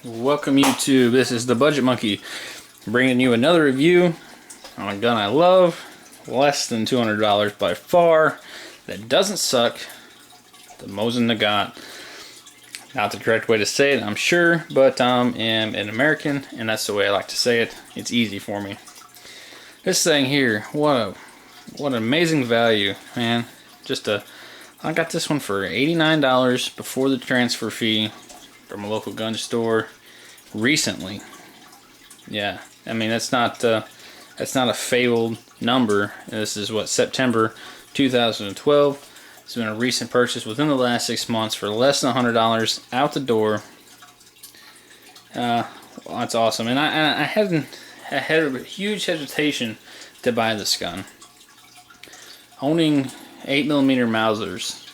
Welcome YouTube, this is the Budget Monkey bringing you another review on a gun I love, less than $200 by far, that doesn't suck, the Mosin Nagant. Not the correct way to say it, I'm sure, but I am an American and that's the way I like to say it. It's easy for me. This thing here, what an amazing value, man. I got this one for $89 before the transfer fee from a local gun store recently. Yeah, I mean that's not a fabled number. This is what, September 2012. It's been a recent purchase within the last 6 months for less than $100 out the door. Well, that's awesome, and I had a huge hesitation to buy this gun. Owning 8mm Mausers,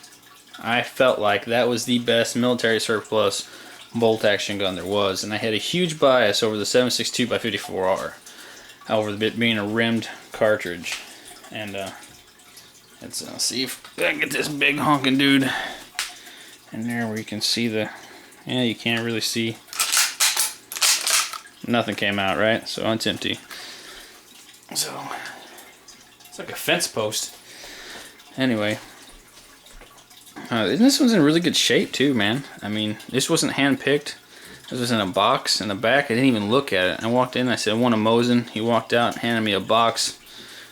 I felt like that was the best military surplus bolt action gun there was, and I had a huge bias over the 7.62 by 54R, over it being a rimmed cartridge. And let's see if I can get this big honking dude in there where you can see the, yeah, you can't really see, nothing came out, right? So it's empty. So it's like a fence post. Anyway, this one's in really good shape too, man. I mean, this wasn't hand-picked. This was in a box in the back. I didn't even look at it. I walked in, I said, I want a Mosin. He walked out and handed me a box.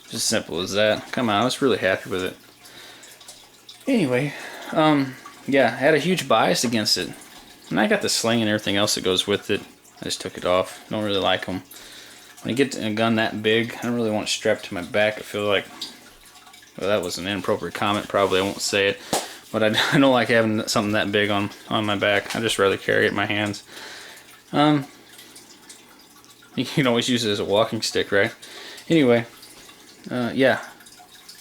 Just as simple as that. Come on, I was really happy with it. Anyway, yeah, I had a huge bias against it. And I got the sling and everything else that goes with it. I just took it off. Don't really like them. When you get a gun that big, I don't really want it strapped to my back. I feel like, well, that was an inappropriate comment. Probably I won't say it. But I don't like having something that big on my back. I just rather carry it in my hands. You can always use it as a walking stick, right? Anyway, yeah.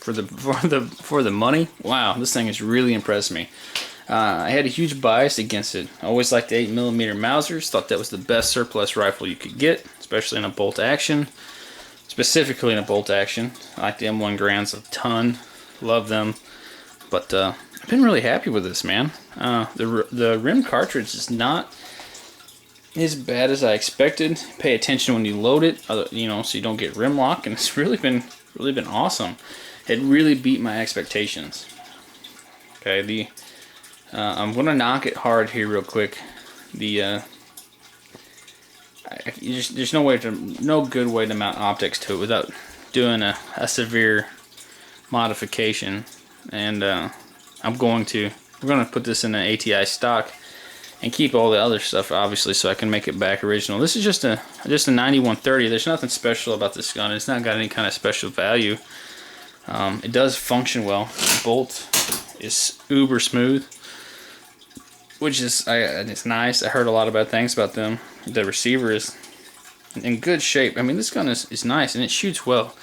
For the money, wow, this thing has really impressed me. I had a huge bias against it. I always liked the 8mm Mausers. Thought that was the best surplus rifle you could get, especially in a bolt action. Specifically in a bolt action. I like the M1 Grands a ton. Love them. But I've been really happy with this, man. The rim cartridge is not as bad as I expected. Pay attention when you load it, you know, so you don't get rim lock, and it's really been awesome. It really beat my expectations. Okay, I'm gonna knock it hard here real quick. There's no good way to mount optics to it without doing a severe modification. And we're going to put this in an ATI stock and keep all the other stuff, obviously, so I can make it back original. This is just a 9130. There's nothing special about this gun. It's not got any kind of special value. It does function well. The bolt is uber smooth, which is it's nice. I heard a lot of bad things about them. The receiver is in good shape. I mean, this gun is nice, and it shoots well.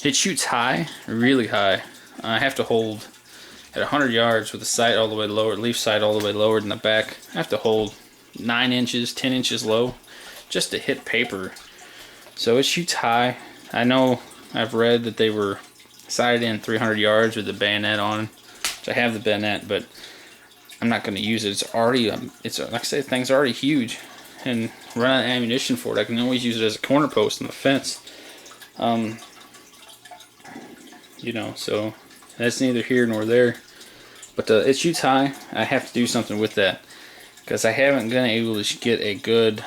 It shoots high, really high. I have to hold at 100 yards with the sight all the way lowered, leaf sight all the way lowered in the back. I have to hold 9 inches, 10 inches low just to hit paper. So it shoots high. I know I've read that they were sighted in 300 yards with the bayonet on, which I have the bayonet, but I'm not going to use it. It's already, like I said, the thing's already huge, and run out of ammunition for it. I can always use it as a corner post on the fence. You know, so that's neither here nor there. But it shoots high. I have to do something with that because I haven't been able to get a good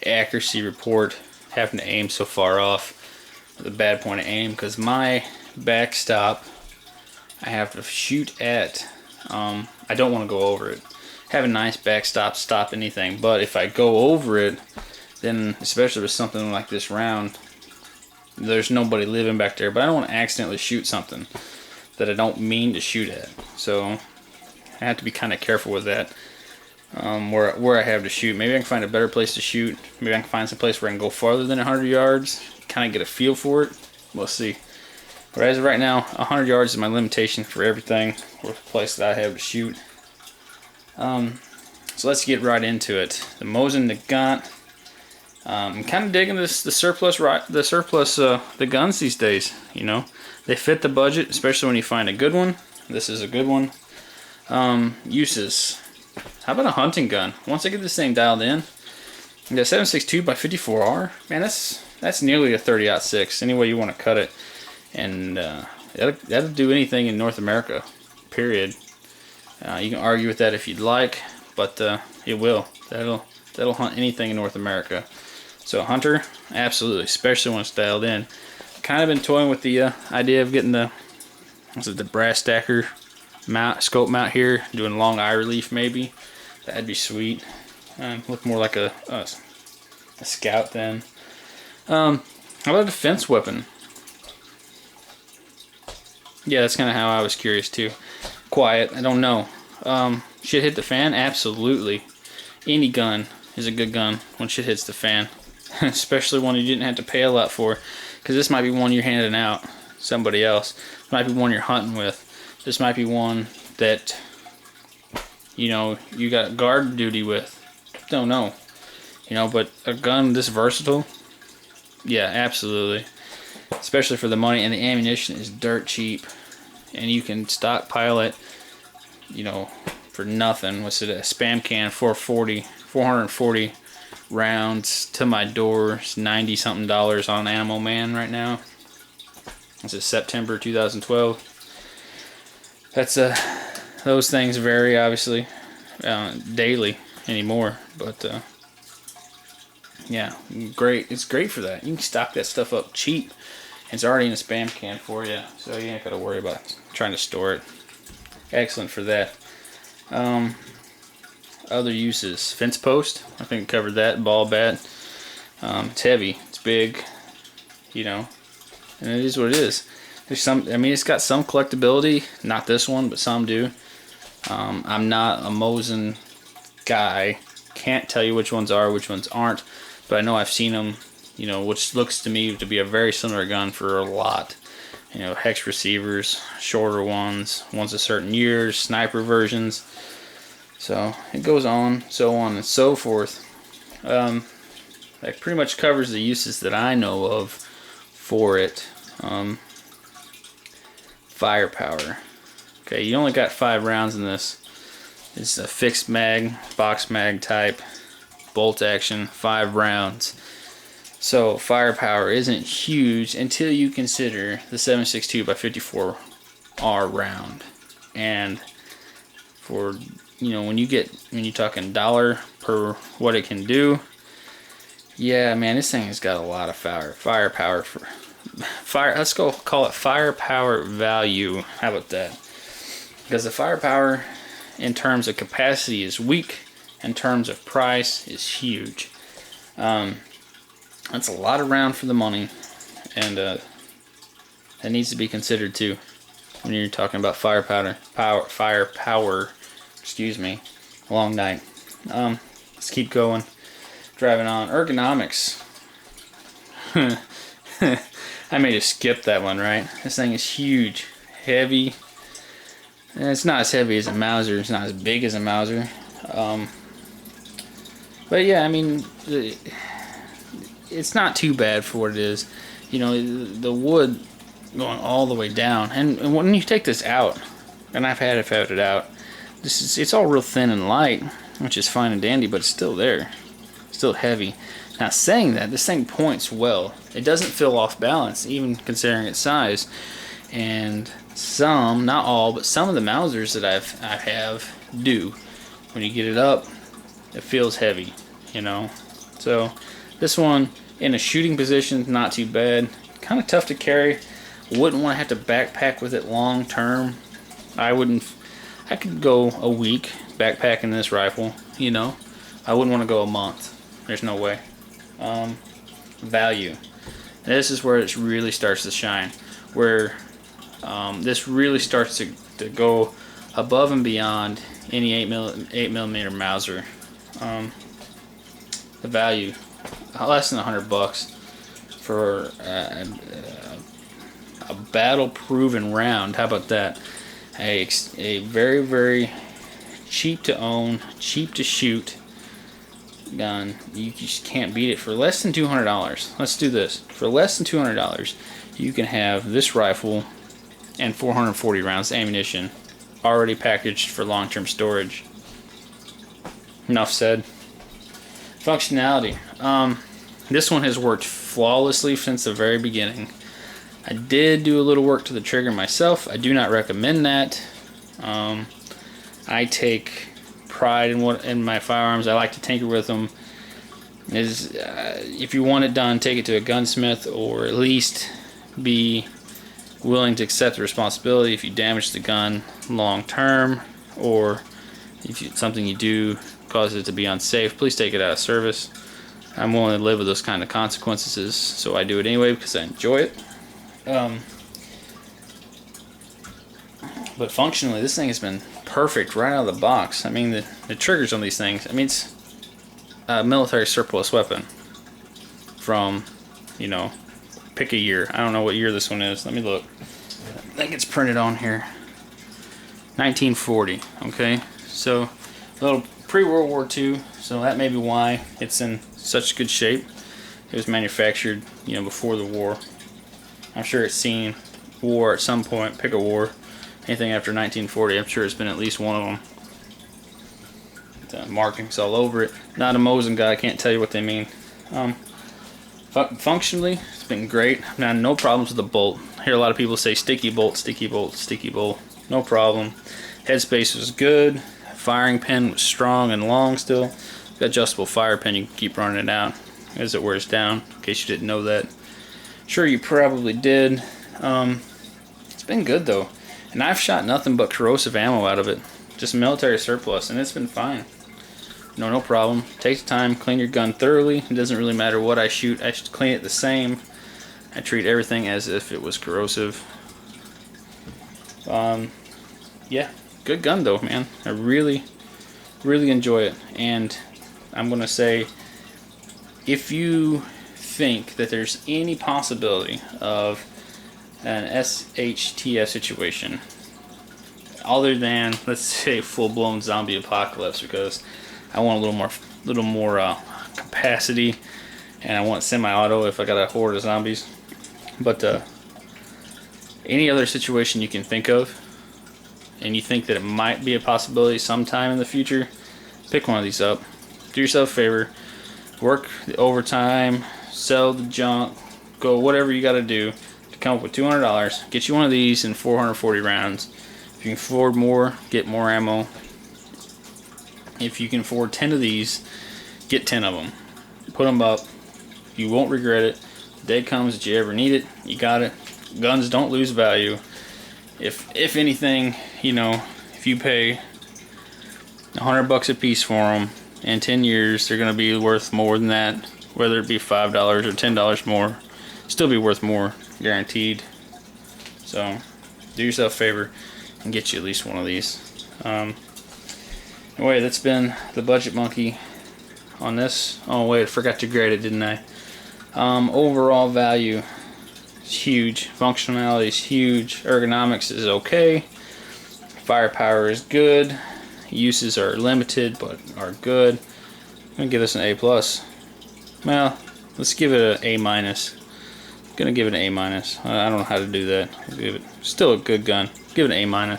accuracy report having to aim so far off with a bad point of aim, because my backstop I have to shoot at. I don't want to go over it. Have a nice backstop, stop anything, but if I go over it, then especially with something like this round, there's nobody living back there, but I don't want to accidentally shoot something that I don't mean to shoot at. So I have to be kind of careful with that. Where I have to shoot. Maybe I can find a better place to shoot. Maybe I can find some place where I can go farther than 100 yards. Kind of get a feel for it. We'll see. But as of right now, 100 yards is my limitation for everything, or the place that I have to shoot. So let's get right into it. The Mosin Nagant. I'm kind of digging the guns these days. You know, they fit the budget, especially when you find a good one. This is a good one. Uses. How about a hunting gun? Once I get this thing dialed in, The 7.62 by 54R, man, that's nearly a 30-06. Any way you want to cut it, and that'll do anything in North America. Period. You can argue with that if you'd like, but it will. That'll hunt anything in North America. So hunter, absolutely, especially when it's dialed in. Kind of been toying with the idea of getting the brass stacker scope mount here, doing long eye relief maybe. That'd be sweet. Look more like a scout then. How about a defense weapon? Yeah, that's kind of how I was curious too. Quiet, I don't know. Shit hit the fan? Absolutely. Any gun is a good gun when shit hits the fan. Especially one you didn't have to pay a lot for. Because this might be one you're handing out somebody else. This might be one you're hunting with. This might be one that, you know, you got guard duty with. Don't know. You know, but a gun this versatile, yeah, absolutely. Especially for the money, and the ammunition is dirt cheap. And you can stockpile it, you know, for nothing. What's it, a spam can, 440 rounds to my door. It's $90 something on Ammo Man right now. This is September 2012. That's those things vary obviously daily anymore, but yeah, great. It's great for that. You can stock that stuff up cheap. It's already in a spam can for you, so you ain't got to worry about trying to store it. Excellent for that. Other uses, fence post. I think we covered that. Ball bat. It's heavy. It's big. You know, and it is what it is. There's some. I mean, it's got some collectability. Not this one, but some do. I'm not a Mosin guy. Can't tell you which ones are, which ones aren't. But I know I've seen them. You know, which looks to me to be a very similar gun for a lot. You know, hex receivers, shorter ones of certain years, sniper versions. So it goes on, so on and so forth. That pretty much covers the uses that I know of for it. Firepower. Okay, you only got 5 rounds in this. It's a fixed mag, box mag type, bolt action, 5 rounds. So firepower isn't huge until you consider the 7.62 by 54R round. And for, you know, when you're talking dollar per what it can do, yeah, man, this thing has got a lot of firepower for fire. Let's go call it firepower value. How about that? Because the firepower in terms of capacity is weak, in terms of price is huge. That's a lot of round for the money, and that needs to be considered too when you're talking about firepower. Excuse me. Long night. Let's keep going. Driving on. Ergonomics. I may just skip that one, right? This thing is huge, heavy. And it's not as heavy as a Mauser. It's not as big as a Mauser. But yeah, I mean, it's not too bad for what it is. You know, the wood going all the way down, and when you take this out, and I've had it out, it's all real thin and light, which is fine and dandy, but it's still there, still heavy. Now, saying that, this thing points well. It doesn't feel off balance, even considering its size. And some, not all, but some of the Mausers that I have do. When you get it up, it feels heavy, you know. So this one in a shooting position, not too bad. Kind of tough to carry. Wouldn't want to have to backpack with it long term. I could go a week backpacking this rifle, you know. I wouldn't want to go a month. There's no way. Value. This is where it really starts to shine. Where this really starts to go above and beyond any 8mm Mauser. The value, less than $100 for a battle-proven round. How about that? A very, very cheap to own, cheap to shoot gun. You just can't beat it for less than $200. Let's do this. For less than $200, you can have this rifle and 440 rounds of ammunition already packaged for long-term storage. Enough said. Functionality. This one has worked flawlessly since the very beginning. I did do a little work to the trigger myself. I do not recommend that. I take pride in my firearms. I like to tinker with them. If you want it done, take it to a gunsmith, or at least be willing to accept the responsibility if you damage the gun long term, or if something you do causes it to be unsafe. Please take it out of service. I'm willing to live with those kind of consequences, so I do it anyway because I enjoy it. But functionally, this thing has been perfect right out of the box. I mean, the triggers on these things, I mean, it's a military surplus weapon from, you know, pick a year. I don't know what year this one is. Let me look. I think it's printed on here. 1940, okay? So, a little pre-World War II, so that may be why it's in such good shape. It was manufactured, you know, before the war. I'm sure it's seen war at some point. Pick a war. Anything after 1940, I'm sure it's been at least one of them. The markings all over it. Not a Mosin guy, I can't tell you what they mean. Functionally, it's been great. I've had no problems with the bolt. I hear a lot of people say sticky bolt, sticky bolt, sticky bolt. No problem. Headspace was good. Firing pin was strong and long still. Got adjustable fire pin, you can keep running it out as it wears down, in case you didn't know that. Sure, you probably did. It's been good though. And I've shot nothing but corrosive ammo out of it. Just military surplus, and it's been fine. No problem. Take the time, clean your gun thoroughly. It doesn't really matter what I shoot. I should clean it the same. I treat everything as if it was corrosive. Yeah, good gun though, man. I really enjoy it. And I'm gonna say, if you think that there's any possibility of an SHTF situation other than, let's say, full-blown zombie apocalypse, because I want a little more capacity, and I want semi-auto if I got a horde of zombies. But any other situation you can think of, and you think that it might be a possibility sometime in the future, pick one of these up. Do yourself a favor. Work the overtime, sell the junk, go whatever you got to do to come up with $200. Get you one of these in 440 rounds. If you can afford more, get more ammo. If you can afford 10 of these, get 10 of them. Put them up. You won't regret it. The day comes that you ever need it, you got it. Guns don't lose value. If anything, you know, if you pay $100 a piece for them, in 10 years they're going to be worth more than that. Whether it be $5 or $10 more, still be worth more, guaranteed. So do yourself a favor and get you at least one of these. Anyway, that's been the Budget Monkey on this. Oh wait, I forgot to grade it, didn't I? Overall value is huge. Functionality is huge. Ergonomics is okay. Firepower is good. Uses are limited but are good. I'm gonna give this an A+. Well, let's give it an A-. I'm gonna give it an A-. I don't know how to do that. I'll give it still a good gun. Give it an A-.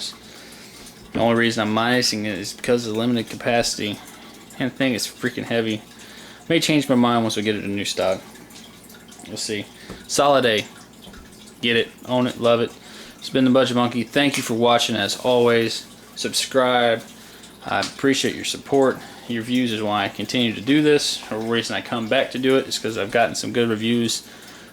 The only reason I'm minusing it is because of the limited capacity, and the thing is freaking heavy. May change my mind once we get it in new stock. We'll see. Solid A. Get it, own it, love it. It's been the Budget Monkey. Thank you for watching as always. Subscribe. I appreciate your support. Your views is why I continue to do this. The reason I come back to do it is because I've gotten some good reviews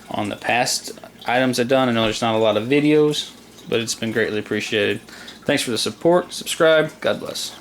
on the past items I've done. I know there's not a lot of videos, but it's been greatly appreciated. Thanks for the support. Subscribe. God bless.